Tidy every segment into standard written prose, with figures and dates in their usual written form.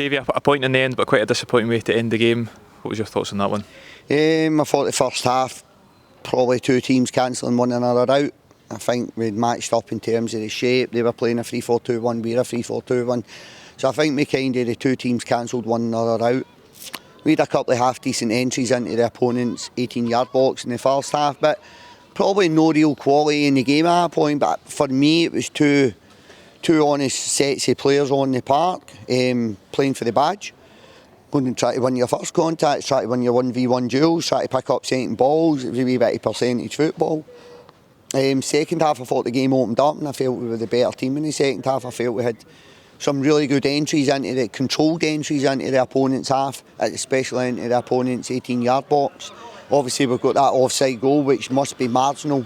Davey, a point in the end, but quite a disappointing way to end the game. What was your thoughts on that one? I thought the first half, probably two teams cancelling one another out. I think we'd matched up in terms of the shape. They were playing a 3-4-2-1, we were a 3-4-2-1. So I think the two teams cancelled one another out. We had a couple of half-decent entries into the opponent's 18-yard box in the first half, but probably no real quality in the game at that point. But for me, it was two honest sets of players on the park, playing for the badge. Going and try to win your first contact, try to win your 1v1 duels, try to pick up second balls. It was a wee bit of percentage football. Second half, I thought the game opened up and I felt we were the better team in the second half. I felt we had some really good entries into the controlled entries into the opponent's half, especially into the opponent's 18-yard box. Obviously, we've got that offside goal, which must be marginal.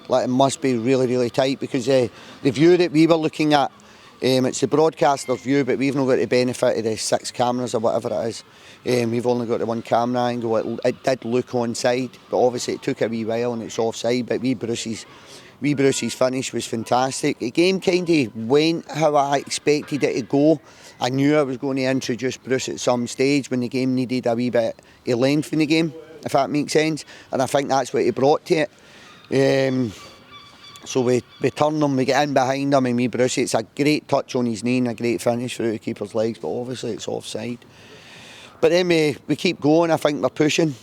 Like, it must be really, really tight, because the view that we were looking at, it's the broadcaster's view, but we've not got the benefit of the 6 cameras or whatever it is. We've only got the one camera angle. It did look onside, but obviously it took a wee while and it's offside. But wee Bruce's finish was fantastic. The game kind of went how I expected it to go. I knew I was going to introduce Bruce at some stage when the game needed a wee bit of length in the game, if that makes sense. And I think that's what he brought to it. So we turn them, we get in behind them, and Bruce, it's a great touch on his knee and a great finish through the keeper's legs, but obviously it's offside. But then we keep going. I think we're pushing,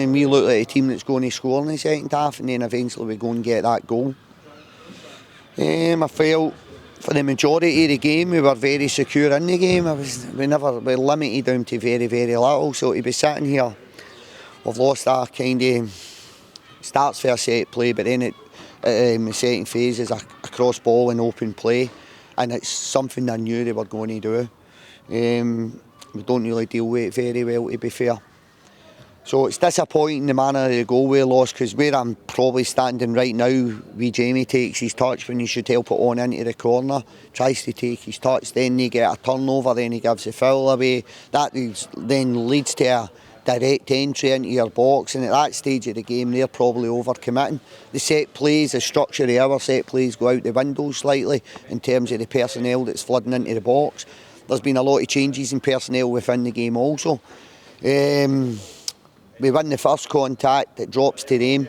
and we look like a team that's going to score in the second half, and then eventually we go and get that goal. I felt for the majority of the game we were very secure in the game. We limited them to very, very little. So to be sitting here, we've lost our kind of starts for a set play, but then the second phase is a cross ball and open play, and it's something I knew they were going to do. We don't really deal with it very well, to be fair. So it's disappointing the manner of the goal we lost, because where I'm probably standing right now, Jamie takes his touch when he should help it on into the corner, tries to take his touch, then they get a turnover, then he gives the foul away. That then leads to a direct entry into your box, and at that stage of the game they're probably over-committing. The set plays, the structure of our set plays go out the window slightly in terms of the personnel that's flooding into the box. There's been a lot of changes in personnel within the game also. We win the first contact, it drops to them.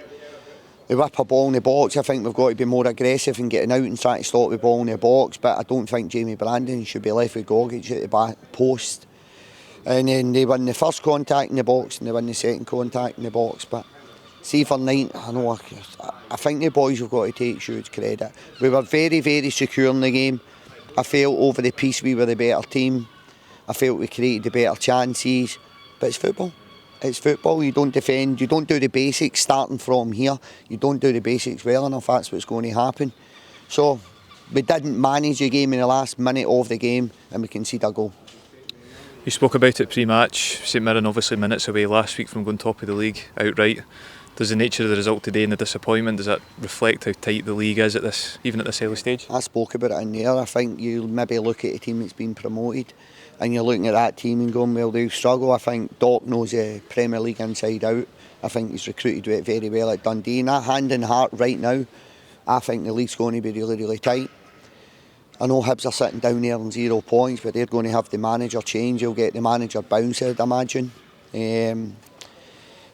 They whip a ball in the box. I think we've got to be more aggressive in getting out and trying to stop the ball in the box, but I don't think Jamie Brandon should be left with Gogic at the back post. And then they win the first contact in the box and they win the second contact in the box. But see, for 9, I think the boys have got to take huge credit. We were very, very secure in the game. I felt over the piece we were the better team. I felt we created the better chances. But it's football. It's football. You don't defend. You don't do the basics starting from here. You don't do the basics well enough. That's what's going to happen. So we didn't manage the game in the last minute of the game, and we conceded a goal. You spoke about it pre-match. St Mirren obviously minutes away last week from going top of the league outright. Does the nature of the result today and the disappointment, does that reflect how tight the league is even at this early stage? I spoke about it in there. I think you maybe look at a team that's been promoted and you're looking at that team and going, well, they'll struggle. I think Doc knows the Premier League inside out. I think he's recruited it very well at Dundee. And that hand in heart right now, I think the league's going to be really, really tight. I know Hibs are sitting down there on 0 points, but they're going to have the manager change. He'll get the manager bounced, I'd imagine.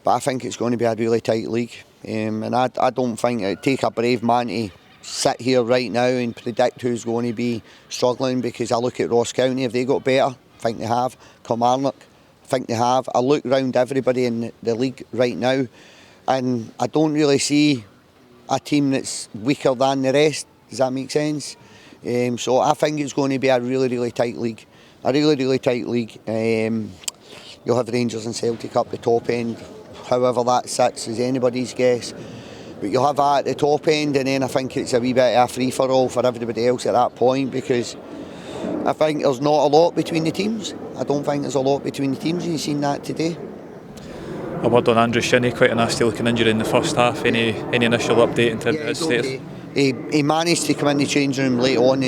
But I think it's going to be a really tight league. And I don't think it'd take a brave man to sit here right now and predict who's going to be struggling, because I look at Ross County, have they got better? I think they have. Kilmarnock, I think they have. I look round everybody in the league right now and I don't really see a team that's weaker than the rest. Does that make sense? So I think it's going to be a really, really tight league. A really, really tight league. You'll have Rangers and Celtic up the top end. However that sits is anybody's guess. But you'll have that at the top end, and then I think it's a wee bit of a free-for-all for everybody else at that point, because I think there's not a lot between the teams. I don't think there's a lot between the teams, and you've seen that today. A word on Andrew Shinnie, quite a nasty looking injury in the first half. Any initial update in terms of his status? He managed to come in the changing room late on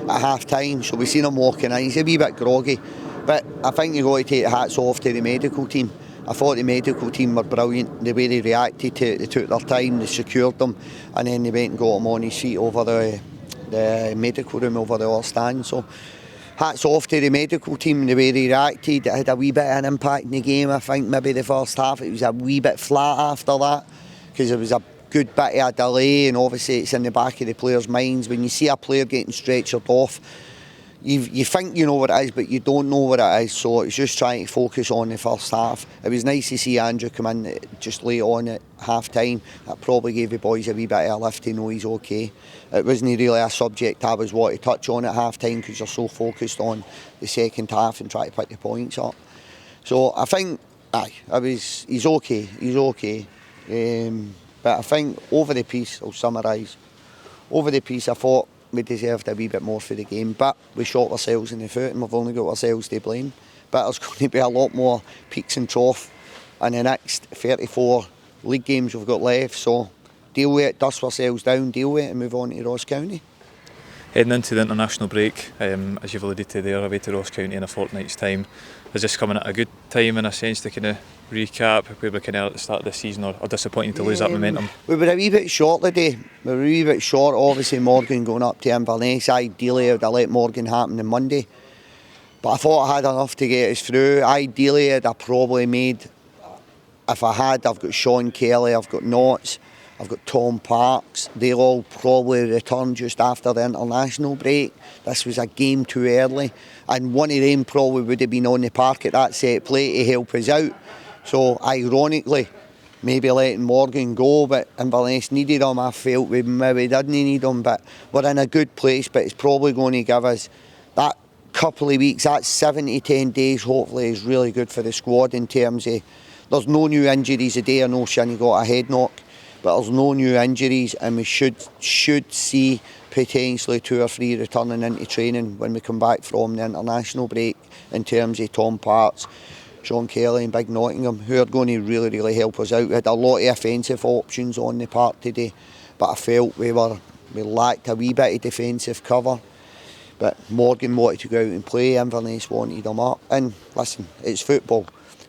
at half time, so we've seen him walking in. He's a wee bit groggy, but I think you've got to take the hats off to the medical team. I thought the medical team were brilliant, the way they reacted to it. They took their time, they secured them, and then they went and got him on his feet over the medical room over the other stand. So hats off to the medical team, the way they reacted. It had a wee bit of an impact in the game. I think maybe the first half it was a wee bit flat after that, because there was a good bit of a delay, and obviously it's in the back of the players' minds. When you see a player getting stretchered off, you think you know what it is, but you don't know what it is. So it's just trying to focus on the first half. It was nice to see Andrew come in just late on at half time. That probably gave the boys a wee bit of a lift to know he's okay. It wasn't really a subject I was wanting to touch on at half time, because you're so focused on the second half and trying to pick the points up. So I think he's okay. But I think over the piece, I'll summarise, over the piece I thought we deserved a wee bit more for the game, but we shot ourselves in the foot and we've only got ourselves to blame. But there's going to be a lot more peaks and troughs in the next 34 league games we've got left, so deal with it, dust ourselves down, deal with it and move on to Ross County. Heading into the international break, as you've alluded to there, away to Ross County in a fortnight's time, is this coming at a good time in a sense to kind of recap where we kind of at the start of the season, or disappointing to lose that momentum? We were a wee bit short today. We were a wee bit short. Obviously Morgan going up to Inverness. Ideally I would have let Morgan happen on Monday, but I thought I had enough to get us through. Ideally I'd have probably made, if I had, I've got Sean Kelly, I've got Knotts, I've got Tom Parks. They'll all probably return just after the international break. This was a game too early, and one of them probably would have been on the park at that set play to help us out. So ironically, maybe letting Morgan go, but Inverness needed him. I felt we maybe didn't need him, but we're in a good place. But it's probably going to give us that couple of weeks, that 7 to 10 days hopefully is really good for the squad in terms of, there's no new injuries today. I know Shinny got a head knock, but there's no new injuries, and we should see potentially 2 or 3 returning into training when we come back from the international break, in terms of Tom Parks, Sean Kelly and Big Nottingham, who are going to really help us out. We had a lot of offensive options on the park today, but I felt we lacked a wee bit of defensive cover. But Morgan wanted to go out and play, Inverness wanted him up, and listen, it's football.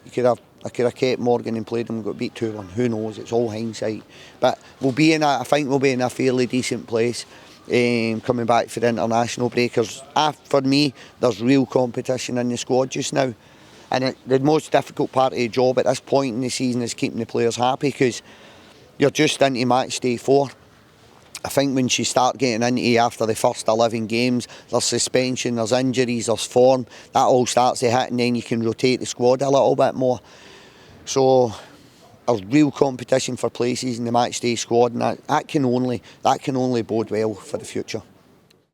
I could have kept Morgan and played him and got beat 2-1. Who knows? It's all hindsight. But I think we'll be in a fairly decent place coming back for the international breakers. For me, there's real competition in the squad just now. And the most difficult part of the job at this point in the season is keeping the players happy, because you're just into match day 4. I think when you start getting into after the first 11 games, there's suspension, there's injuries, there's form. That all starts to hit, and then you can rotate the squad a little bit more. So there's real competition for places in the match day squad, and that can only bode well for the future.